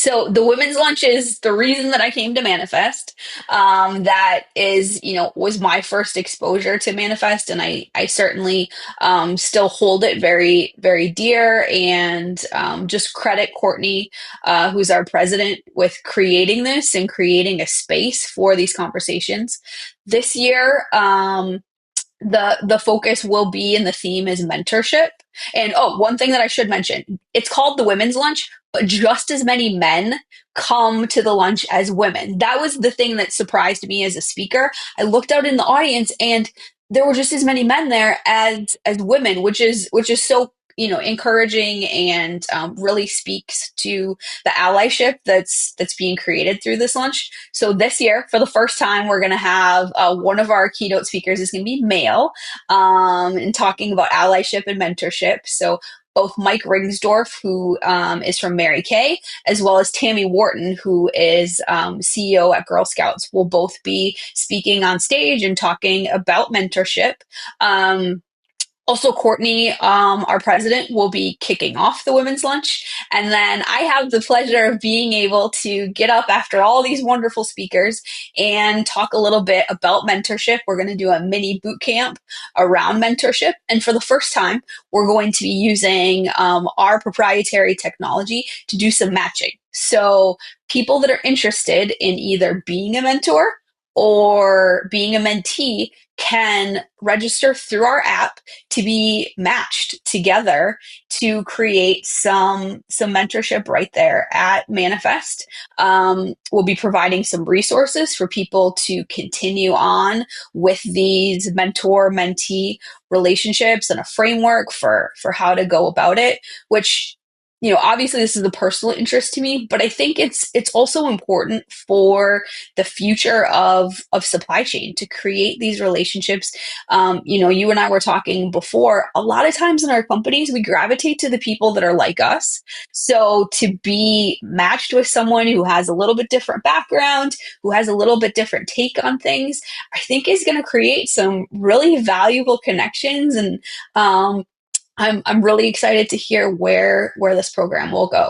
So the women's lunch is the reason that I came to Manifest. That is, was my first exposure to Manifest, and I certainly still hold it very, very dear. And just credit Courtney, who's our president, with creating this and creating a space for these conversations. This year, the focus will be, and the theme is mentorship. And oh, one thing that I should mention, it's called the women's lunch, but just as many men come to the lunch as women. That was the thing that surprised me as a speaker. I looked out in the audience and there were just as many men there as women, which is so encouraging, and really speaks to the allyship that's being created through this lunch. So this year, for the first time, we're going to have one of our keynote speakers is going to be male, and talking about allyship and mentorship. So both Mike Ringsdorf, who is from Mary Kay, as well as Tammy Wharton, who is CEO at Girl Scouts, will both be speaking on stage and talking about mentorship. Also, Courtney, our president, will be kicking off the women's lunch. And then I have the pleasure of being able to get up after all these wonderful speakers and talk a little bit about mentorship. We're going to do a mini boot camp around mentorship. And for the first time, we're going to be using our proprietary technology to do some matching. So people that are interested in either being a mentor or being a mentee can register through our app to be matched together to create some mentorship right there at Manifest. We'll be providing some resources for people to continue on with these mentor-mentee relationships, and a framework for how to go about it, which obviously this is a personal interest to me, but I think it's also important for the future of supply chain to create these relationships. You and I were talking before, a lot of times in our companies, we gravitate to the people that are like us. So to be matched with someone who has a little bit different background, who has a little bit different take on things, I think is going to create some really valuable connections. And I'm really excited to hear where this program will go.